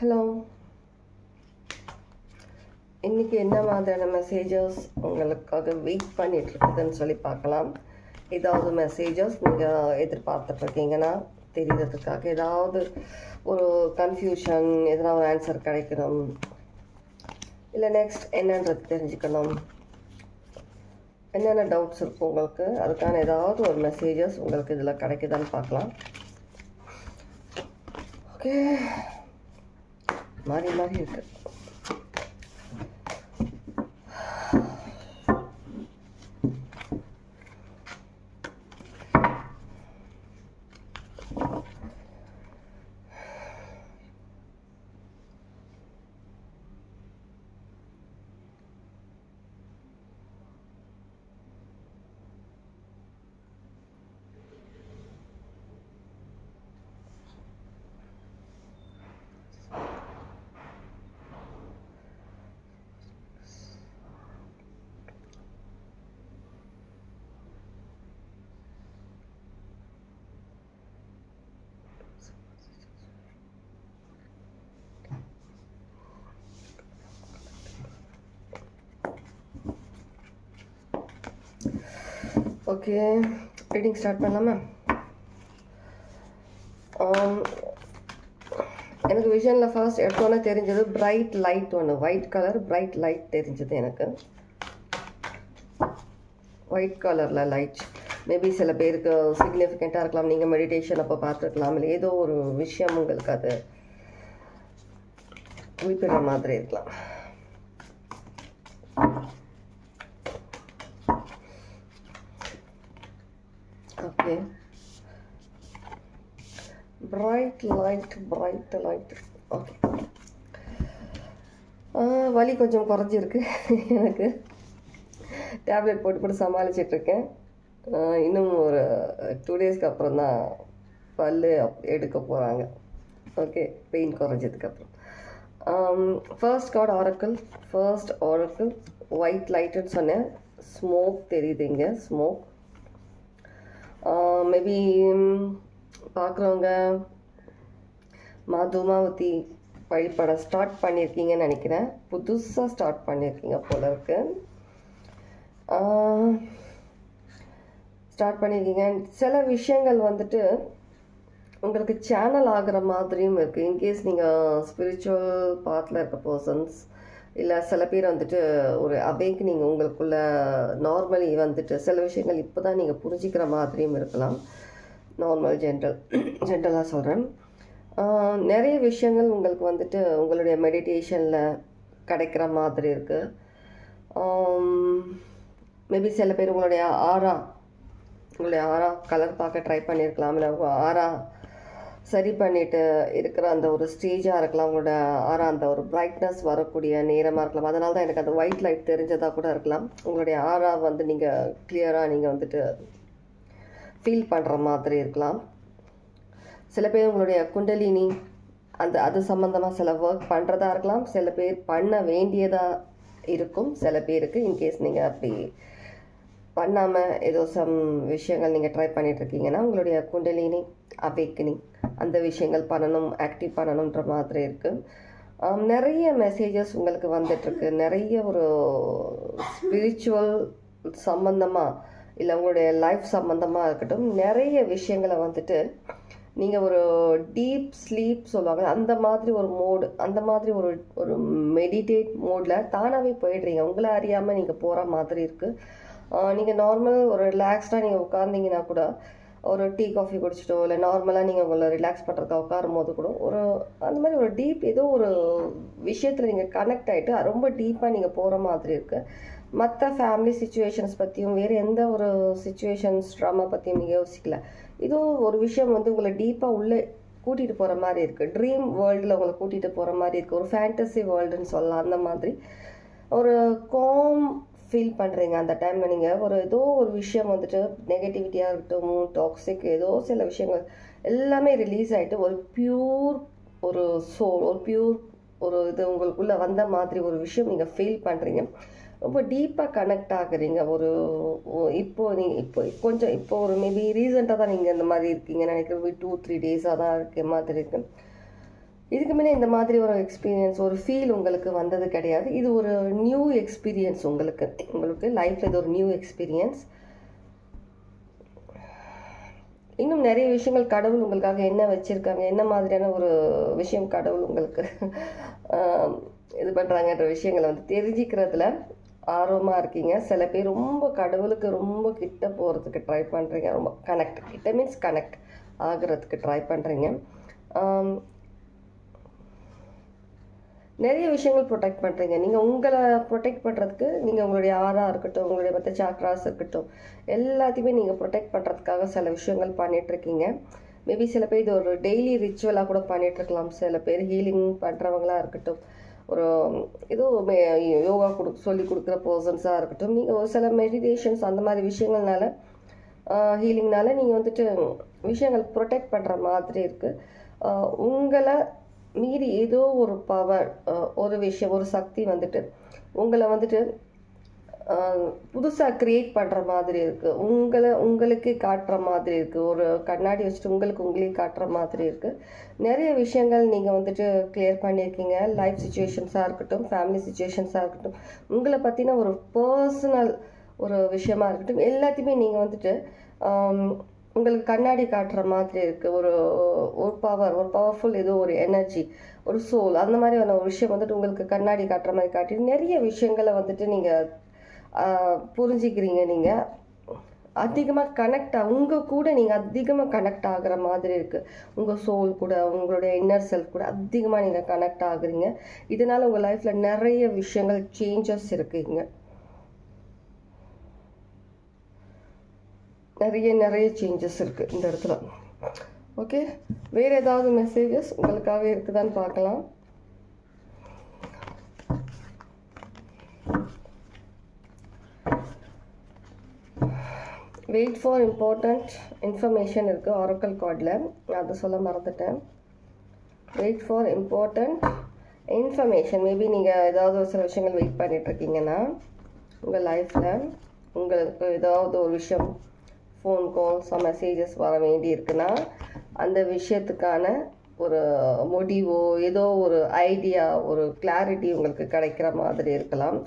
Hello, இன்றைக்கி என்ன மாதிரியான மெசேஜஸ் உங்களுக்காக வெயிட் பண்ணிகிட்ருக்குதுன்னு சொல்லி பார்க்கலாம். ஏதாவது மெசேஜஸ் நீங்கள் எதிர்பார்த்துட்ருக்கீங்கன்னா தெரியறதுக்காக, ஏதாவது ஒரு கன்ஃபியூஷன், எதனா ஒரு ஆன்சர் கிடைக்கணும், இல்லை நெக்ஸ்ட் என்னன்றது தெரிஞ்சுக்கணும், என்னென்ன டவுட்ஸ் இருக்கும் உங்களுக்கு, அதுக்கான ஏதாவது ஒரு மெசேஜஸ் உங்களுக்கு இதில் கிடைக்குதான்னு பார்க்கலாம். ஓகே, மாறி மாறி இருக்கு. ஓகே, ரீடிங் ஸ்டார்ட் பண்ணலாமா? எனக்கு விஷனில் ஃபர்ஸ்ட் எடுத்தோன்னே தெரிஞ்சது பிரைட் லைட், ஒன்று ஒயிட் கலர் பிரைட் லைட் தெரிஞ்சது எனக்கு. ஒயிட் கலரில் லைட் மேபி சில பேருக்கு சிக்னிஃபிகண்ட்டாக இருக்கலாம். நீங்கள் மெடிடேஷன் அப்போ பார்த்துருக்கலாம், இல்லை ஏதோ ஒரு விஷயம் உங்களுக்கு அது குறிப்பிடுற மாதிரி இருக்கலாம். Okay, bright light. ஓகே, வலி கொஞ்சம் குறைஞ்சிருக்கு எனக்கு. டேப்லெட் போட்டு சமாளிச்சிட்ருக்கேன். இன்னும் ஒரு 2 டேஸ்க்கு அப்புறம் தான் பல் எடுக்க போகிறாங்க. ஓகே, பெயின் குறைஞ்சதுக்கப்புறம். ஃபர்ஸ்ட் கார்டு ஆரக்கிள் ஒயிட் லைட்டுன்னு சொன்னேன். ஸ்மோக் தெரியுது இங்கே, ஸ்மோக். மேபி பார்க்குறவங்க தூமாவதி வழிபட ஸ்டார்ட் பண்ணியிருக்கீங்கன்னு நினைக்கிறேன். புதுசாக ஸ்டார்ட் பண்ணியிருக்கீங்க போல இருக்கு. ஸ்டார்ட் பண்ணியிருக்கீங்க. சில விஷயங்கள் வந்துட்டு உங்களுக்கு சேனல் ஆகிற மாதிரியும் இருக்குது. இன்கேஸ் நீங்கள் ஸ்பிரிச்சுவல் பாத்தில் இருக்க பர்சன்ஸ், இல்லை சில பேர் வந்துட்டு ஒரு அவேக்னிங் உங்களுக்குள்ள நார்மலி வந்துட்டு சில விஷயங்கள் இப்போ தான் நீங்கள் புரிஞ்சிக்கிற மாதிரியும் இருக்கலாம். நார்மல் ஜென்ரலாக சொல்கிறேன். நிறைய விஷயங்கள் உங்களுக்கு வந்துட்டு உங்களுடைய மெடிடேஷனில் கிடைக்கிற மாதிரி இருக்குது. மேபி சில பேர் உங்களுடைய ஆரா கலர் பார்க்க ட்ரை பண்ணியிருக்கலாம், இல்லை ஆரா சரி பண்ணிட்டு இருக்கிற அந்த ஒரு ஸ்டேஜாக இருக்கலாம். உங்களோட ஆரா அந்த ஒரு பிரைட்னஸ் வரக்கூடிய நேரமாக இருக்கலாம். அதனால தான் எனக்கு அந்த ஒயிட் லைட் தெரிஞ்சதாக கூட இருக்கலாம். உங்களுடைய ஆரா வந்து நீங்கள் கிளியராக நீங்கள் வந்துட்டு ஃபீல் பண்ணுற மாதிரி இருக்கலாம். சில பேர் உங்களுடைய குண்டலினி அது சம்மந்தமாக சில ஒர்க் பண்ணுறதா இருக்கலாம். சில பேர் பண்ண வேண்டியதாக இருக்கும் சில பேருக்கு. இன்கேஸ் நீங்கள் அப்படி பண்ணாமல் ஏதோ சம் விஷயங்கள் நீங்கள் ட்ரை பண்ணிகிட்ருக்கீங்கன்னா உங்களுடைய குண்டலினி அவேக்கனிங் அந்த விஷயங்கள் பண்ணணும், ஆக்டிவ் பண்ணணுன்ற மாதிரி இருக்குது. நிறைய மெசேஜஸ் உங்களுக்கு வந்துட்டுருக்கு. நிறைய ஒரு ஸ்பிரிச்சுவல் சம்மந்தமாக, இல்லை உங்களுடைய லைஃப் சம்மந்தமாக இருக்கட்டும், நிறைய விஷயங்களை வந்துட்டு நீங்கள் ஒரு டீப் ஸ்லீப் சொல்லுவாங்க, அந்த மாதிரி ஒரு மோடு, அந்த மாதிரி ஒரு மெடிடேட் மோடில் தானாகவே போயிடுறீங்க. உங்களை அறியாமல் நீங்கள் போகிற மாதிரி இருக்குது. நீங்கள் நார்மல் ஒரு ரிலாக்ஸ்டாக நீங்கள் உட்கார்ந்தீங்கன்னா கூட, ஒரு டீ காஃபி குடிச்சிட்டோ, இல்லை நார்மலாக நீங்கள் உங்களை ரிலாக்ஸ் பண்ணுறதுக்கு உட்காரும் போது கூட அந்த மாதிரி ஒரு டீப் ஏதோ ஒரு விஷயத்தில் நீங்கள் கனெக்ட் ஆகிட்டு ரொம்ப டீப்பாக நீங்கள் போகிற மாதிரி இருக்குது. மற்ற ஃபேமிலி சுச்சுவேஷன்ஸ் பற்றியும், வேறு எந்த ஒரு சுச்சுவேஷன்ஸ் ட்ராமா பற்றியும் நீங்கள் யோசிக்கல. ஏதோ ஒரு விஷயம் வந்து உங்களை டீப்பாக உள்ளே கூட்டிகிட்டு போகிற மாதிரி இருக்குது. ட்ரீம் வேர்ல்டில் உங்களை கூட்டிகிட்டு போகிற மாதிரி இருக்குது. ஒரு ஃபேண்டசி வேர்ல்டுன்னு சொல்லலாம். அந்த மாதிரி ஒரு காம் ஃபீல் பண்ணுறீங்க அந்த டைமில். நீங்கள் ஏதோ ஒரு விஷயம் வந்துட்டு நெகட்டிவிட்டியாக இருக்கட்டும், டாக்ஸிக் ஏதோ சில விஷயங்கள் எல்லாமே ரிலீஸ் ஆகிட்டு ஒரு பியூர் ஒரு சோல், ஒரு பியூர் ஒரு இது உங்களுக்குள்ளே வந்த மாதிரி ஒரு விஷயம் நீங்கள் ஃபீல் பண்ணுறீங்க. ரொம்ப டீப்பாக கனெக்ட் ஆகுறீங்க. இப்போ ஒரு மேபி ரீசெண்டாக தான் நீங்கள் இந்த மாதிரி இருக்கீங்கன்னு நினைக்கிறேன். 2-3 டேஸாக தான் இருக்க மாதிரி இருக்கு. இதுக்கு இதுக்கு முன்னே இந்த மாதிரி ஒரு எக்ஸ்பீரியன்ஸ், ஒரு ஃபீல் உங்களுக்கு வந்தது கிடையாது. இது ஒரு நியூ எக்ஸ்பீரியன்ஸ் உங்களுக்கு லைஃப்பில் இது ஒரு நியூ எக்ஸ்பீரியன்ஸ். இன்னும் நிறைய விஷயங்கள் கடவுள் உங்களுக்காக என்ன வச்சுருக்காங்க, என்ன மாதிரியான ஒரு விஷயம் கடவுள் உங்களுக்கு இது பண்ணுறாங்கன்ற விஷயங்களை வந்து தெரிஞ்சிக்கிறதுல ஆர்வமாக இருக்கீங்க. சில பேர் ரொம்ப கடவுளுக்கு ரொம்ப கிட்ட போகிறதுக்கு ட்ரை பண்ணுறீங்க. ரொம்ப கிட்ட மீன்ஸ் கனெக்ட் ஆகிறதுக்கு ட்ரை பண்ணுறீங்க. நிறைய விஷயங்கள் ப்ரொடெக்ட் பண்ணுறீங்க. நீங்கள் உங்களை ப்ரொடெக்ட் பண்ணுறதுக்கு நீங்கள் உங்களுடைய ஆரா இருக்கட்டும், உங்களுடைய மற்ற சாக்ராஸ் இருக்கட்டும், எல்லாத்தையுமே நீங்கள் ப்ரொடெக்ட் பண்ணுறதுக்காக சில விஷயங்கள் பண்ணிகிட்ருக்கீங்க. மேபி சில பேர் இது ஒரு டெய்லி ரிச்சுவலாக கூட பண்ணிகிட்ருக்கலாம். சில பேர் ஹீலிங் பண்ணுறவங்களாக இருக்கட்டும், ஒரு ஏதோ யோகா சொல்லி கொடுக்குற பர்சன்ஸாக இருக்கட்டும், நீங்கள் ஒரு சில மெடிடேஷன்ஸ் அந்த மாதிரி விஷயங்கள்னால ஹீலிங்னால நீங்கள் வந்துட்டு விஷயங்கள் ப்ரொடெக்ட் பண்ணுற மாதிரி இருக்குது. உங்களை மீறி ஏதோ ஒரு பவர், ஒரு விஷயம், ஒரு சக்தி வந்துட்டு உங்களை வந்துட்டு புதுசாக க்ரியேட் பண்ணுற மாதிரி இருக்குது. உங்களுக்கு காட்டுற மாதிரி இருக்குது. ஒரு கண்ணாடி வச்சுட்டு உங்களே காட்டுற மாதிரி இருக்குது. நிறைய விஷயங்கள் நீங்கள் வந்துட்டு கிளியர் பண்ணியிருக்கீங்க. லைஃப் சுச்சுவேஷன்ஸாக இருக்கட்டும், ஃபேமிலி சுச்சுவேஷன்ஸாக இருக்கட்டும், உங்களை பற்றின ஒரு பர்சனல் ஒரு விஷயமா இருக்கட்டும், எல்லாத்தையுமே நீங்கள் வந்துட்டு உங்களுக்கு கண்ணாடி காட்டுற மாதிரி இருக்குது. ஒரு பவர்ஃபுல் ஏதோ ஒரு எனர்ஜி, ஒரு சோல், அந்த மாதிரியான ஒரு விஷயம் வந்துட்டு உங்களுக்கு கண்ணாடி காட்டுற மாதிரி காட்டி நிறைய விஷயங்களை வந்துட்டு நீங்கள் புரிஞ்சிக்கிறீங்க. நீங்கள் அதிகமாக உங்கள் கூட நீங்கள் அதிகமாக கனெக்ட் ஆகிற மாதிரி இருக்குது. உங்கள் சோல் கூட, உங்களுடைய இன்னர் செல்ஃப் கூட அதிகமாக நீங்கள் கனெக்ட் ஆகுறீங்க. இதனால் உங்கள் லைஃப்பில் நிறைய விஷயங்கள் சேஞ்சஸ் இருக்குங்க. நிறைய சேஞ்சஸ் இருக்குது இந்த இடத்துல. ஓகே, வேறு ஏதாவது மெசேஜஸ் உங்களுக்காக இருக்குதான்னு பார்க்கலாம். வெயிட் ஃபார் இம்பார்ட்டண்ட் இன்ஃபர்மேஷன் இருக்குது ஆரக்கல் கார்டில், அதை சொல்ல மறந்துட்டேன். Wait for important information. Maybe நீங்கள் ஏதாவது ஒரு சில விஷயங்கள் வெயிட் பண்ணிகிட்ருக்கீங்கன்னா உங்கள் லைஃப்பில் உங்களுக்கு ஏதாவது ஒரு விஷயம், ஃபோன் கால்ஸ், மெசேஜஸ் வர வேண்டி இருக்குன்னா அந்த விஷயத்துக்கான ஒரு முடிவோ ஏதோ ஒரு ஐடியா, ஒரு கிளாரிட்டி உங்களுக்கு கிடைக்கிற மாதிரி இருக்கலாம்.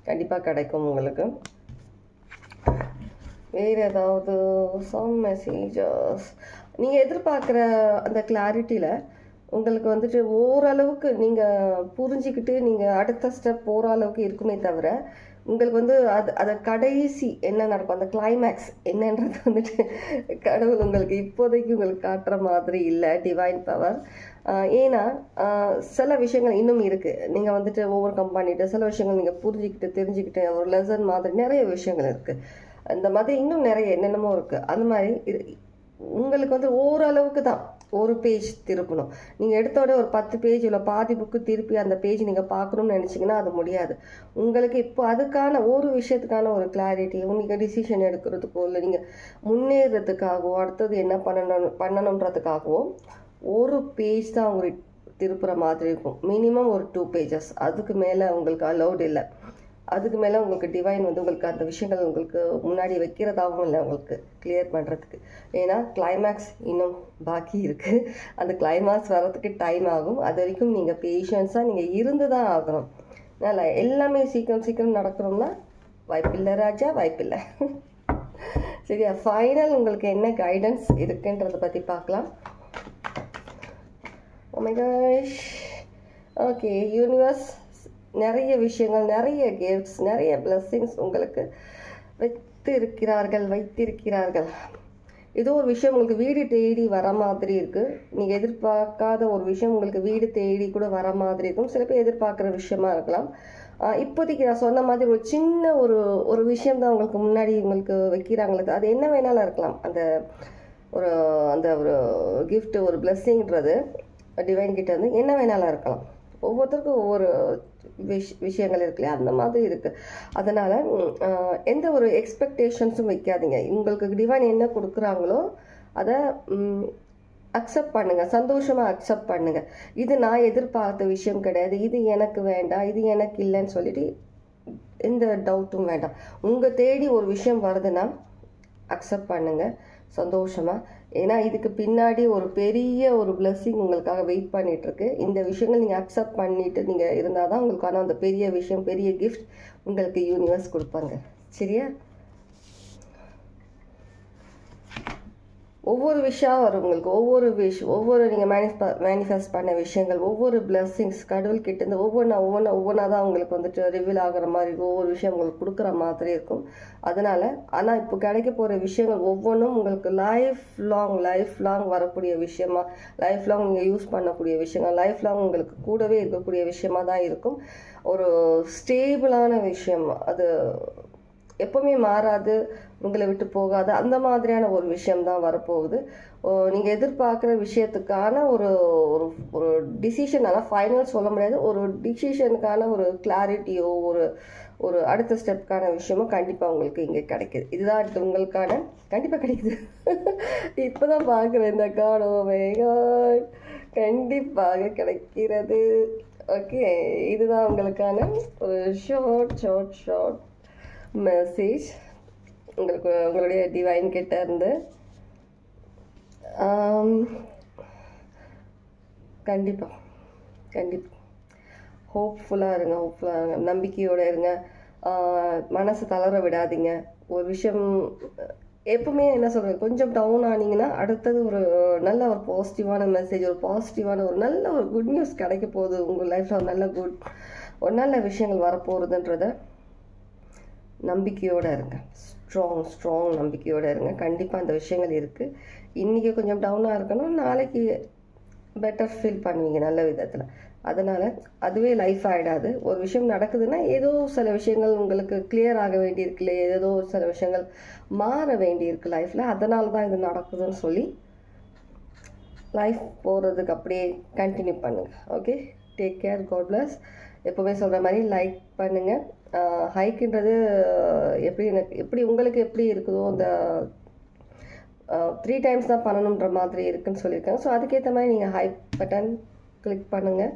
கண்டிப்பாக கிடைக்கும் உங்களுக்கு. வேறு ஏதாவது சம் மெசேஜஸ் நீங்கள் எதிர்பார்க்குற அந்த கிளாரிட்டியில் உங்களுக்கு வந்துட்டு ஓரளவுக்கு நீங்கள் புரிஞ்சிக்கிட்டு நீங்கள் அடுத்த ஸ்டெப் போகிற அளவுக்கு இருக்குமே தவிர, உங்களுக்கு வந்து அதை கடைசி என்ன நடக்கும், அந்த கிளைமேக்ஸ் என்னன்றது வந்துட்டு கடவுள் உங்களுக்கு இப்போதைக்கு உங்களுக்கு காட்டுற மாதிரி இல்லை. Divine power. ஏன்னா சில விஷயங்கள் இன்னும் இருக்குது. நீங்கள் வந்துட்டு ஓவர் கம் பண்ணிவிட்டு சில விஷயங்கள் நீங்கள் புரிஞ்சிக்கிட்டு தெரிஞ்சுக்கிட்டு ஒரு லெசன் மாதிரி நிறைய விஷயங்கள் இருக்குது. அந்த மாதிரி இன்னும் நிறைய என்னென்னமோ இருக்குது. அந்த மாதிரி உங்களுக்கு வந்து ஓரளவுக்கு தான் ஒரு பேஜ் திருப்பணும். நீங்கள் எடுத்தோட ஒரு 10 பேஜ் இல்லை பாதி புக்கு திருப்பி அந்த பேஜ் நீங்கள் பார்க்கணும்னு நினச்சிங்கன்னா அது முடியாது. உங்களுக்கு இப்போ அதுக்கான ஒரு விஷயத்துக்கான ஒரு கிளாரிட்டி, நீங்கள் டிசிஷன் எடுக்கிறதுக்கோ இல்லை நீங்கள் முன்னேறதுக்காகவோ அடுத்தது என்ன பண்ணணுன்றதுக்காகவோ ஒரு பேஜ் தான் உங்களுக்கு திருப்புற மாதிரி இருக்கும். மினிமம் ஒரு 2 பேஜஸ், அதுக்கு மேலே உங்களுக்கு அலௌட் இல்லை. அதுக்கு மேலே உங்களுக்கு டிவைன் வந்து உங்களுக்கு அந்த விஷயங்கள் உங்களுக்கு முன்னாடி வைக்கிறதாகவும் இல்லை உங்களுக்கு கிளியர் பண்ணுறதுக்கு. ஏன்னா கிளைமேக்ஸ் இன்னும் பாக்கி இருக்குது. அந்த கிளைமேக்ஸ் வர்றதுக்கு டைம் ஆகும். அது வரைக்கும் நீங்கள் பேஷன்ஸாக நீங்கள் இருந்து தான் ஆகணும். அதனால் எல்லாமே சீக்கிரம் நடக்கணும்னா வாய்ப்பில்லை ராஜா, வாய்ப்பில்லை. சரியா, ஃபைனல் உங்களுக்கு என்ன கைடன்ஸ் இருக்குன்றதை பற்றி பார்க்கலாம். Oh my gosh. Okay, universe நிறைய விஷயங்கள், நிறைய கிஃப்ட்ஸ், நிறைய பிளெஸ்ஸிங்ஸ் உங்களுக்கு வைத்திருக்கிறார்கள். ஏதோ ஒரு விஷயம் உங்களுக்கு வீடு தேடி வர மாதிரி இருக்குது. நீங்கள் எதிர்பார்க்காத ஒரு விஷயம் உங்களுக்கு வீடு தேடி கூட வர மாதிரி இருக்கும். சில பேர் எதிர்பார்க்குற விஷயமா இருக்கலாம். இப்போதைக்கு நான் சொன்ன மாதிரி ஒரு சின்ன ஒரு விஷயம் தான் உங்களுக்கு முன்னாடி உங்களுக்கு வைக்கிறாங்களே. அது என்ன வேணாலும் இருக்கலாம். அந்த ஒரு கிஃப்ட், ஒரு பிளெஸ்ஸிங்கிறது டிவைன் கிட்ட வந்து என்ன வேணாலும் இருக்கலாம். ஒவ்வொருத்தருக்கும் ஒவ்வொரு விஷயங்கள் இருக்குல்லையா, அந்த மாதிரி இருக்குது. அதனால் எந்த ஒரு எக்ஸ்பெக்டேஷன்ஸும் வைக்காதீங்க. உங்களுக்கு டிவைன் என்ன கொடுக்குறாங்களோ அதை அக்செப்ட் பண்ணுங்கள், சந்தோஷமாக அக்செப்ட் பண்ணுங்கள். இது நான் எதிர்பார்த்த விஷயம் கிடையாது, இது எனக்கு வேண்டாம், இது எனக்கு இல்லைன்னு சொல்லிட்டு எந்த டவுட்டும் வேண்டாம். உங்கள் தேடி ஒரு விஷயம் வருதுன்னா அக்செப்ட் பண்ணுங்கள், சந்தோஷமாக. ஏன்னா இதுக்கு பின்னாடி ஒரு பெரிய ஒரு blessing உங்களுக்காக வெயிட் பண்ணிகிட்ருக்கு. இந்த விஷயங்கள் நீங்கள் அக்செப்ட் பண்ணிவிட்டு நீங்கள் இருந்தால் தான் உங்களுக்கான அந்த பெரிய விஷயம், பெரிய கிஃப்ட் உங்களுக்கு யூனிவர்ஸ் கொடுப்பாங்க. சரியா? ஒவ்வொரு விஷயம் வரும் உங்களுக்கு, ஒவ்வொரு நீங்கள் மேனிஃபெஸ்ட் பண்ண விஷயங்கள், ஒவ்வொரு பிளெஸ்ஸிங்ஸ் கடவுள்கிட்டேருந்து ஒவ்வொன்றா தான் உங்களுக்கு வந்துட்டு ரிவீல் ஆகிற மாதிரி ஒவ்வொரு விஷயம் உங்களுக்கு கொடுக்குற மாதிரி இருக்கும். அதனால் ஆனால் இப்போ கிடைக்க போகிற விஷயங்கள் ஒவ்வொன்றும் உங்களுக்கு லைஃப் லாங் வரக்கூடிய விஷயமா, லைஃப் லாங் நீங்கள் யூஸ் பண்ணக்கூடிய விஷயங்கள், லைஃப் லாங் உங்களுக்கு கூடவே இருக்கக்கூடிய விஷயமா தான் இருக்கும். ஒரு ஸ்டேபிளான விஷயம், அது எப்போவுமே மாறாது, உங்களை விட்டு போகாது, அந்த மாதிரியான ஒரு விஷயம்தான் வரப்போகுது. நீங்கள் எதிர்பார்க்குற விஷயத்துக்கான ஒரு ஒரு ஒரு டிசிஷன், ஆனால் ஃபைனல் சொல்ல முடியாது, ஒரு டிசிஷனுக்கான ஒரு கிளாரிட்டியோ ஒரு அடுத்த ஸ்டெப்புக்கான விஷயமோ கண்டிப்பாக உங்களுக்கு இங்கே கிடைக்குது. இதுதான் உங்களுக்கான கண்டிப்பாக கிடைக்குது. இப்போ தான் பார்க்குறேன் இந்த கார்டு. ஓ மை காட், கண்டிப்பாக கிடைக்கிறது. ஓகே, இதுதான் உங்களுக்கான ஒரு ஷார்ட் மெசேஜ் உங்களுடைய டிவைன் கிட்ட இருந்து. கண்டிப்பாக ஹோப்ஃபுல்லாக இருங்க, நம்பிக்கையோடு இருங்க. மனசு தளர விடாதீங்க. ஒரு விஷயம் எப்பவுமே என்ன சொல்கிறது, கொஞ்சம் டவுன் ஆனீங்கன்னா அடுத்தது ஒரு நல்ல ஒரு பாசிட்டிவான மெசேஜ், ஒரு நல்ல ஒரு குட் நியூஸ் கிடைக்க போகுது உங்கள் லைஃப்பில். ஒரு நல்ல விஷயங்கள் வரப்போகுதுன்றத நம்பிக்கையோடு இருங்க. ஸ்ட்ராங் நம்பிக்கையோடு இருங்க. கண்டிப்பாக அந்த விஷயங்கள் இருக்குது. இன்றைக்கி கொஞ்சம் டவுனாக இருக்கணும், நாளைக்கு பெட்டர் ஃபீல் பண்ணுவீங்க நல்ல விதத்தில். அதனால் அதுவே லைஃப் ஆகிடாது. ஒரு விஷயம் நடக்குதுன்னா ஏதோ சில விஷயங்கள் உங்களுக்கு கிளியர் ஆக வேண்டியிருக்கு, இல்லை ஏதோ சில விஷயங்கள் மாற வேண்டியிருக்கு லைஃப்பில், அதனால தான் இது நடக்குதுன்னு சொல்லி லைஃப் போகிறதுக்கு அப்படியே கண்டினியூ பண்ணுங்கள். Okay, take care, God bless. எப்போவுமே சொல்கிற மாதிரி லைக் பண்ணுங்கள். ஹைக்குன்றது எப்படி உங்களுக்கு எப்படி இருக்குதோ அந்த 3 times தான் பண்ணணுன்ற மாதிரி இருக்குன்னு சொல்லியிருக்காங்க. ஸோ அதுக்கேற்ற மாதிரி நீங்கள் ஹை பட்டன் கிளிக் பண்ணுங்கள்.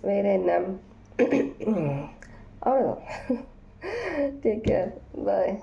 வேறு என்ன, அவ்வளோதான். டேக் கேர், பாய்.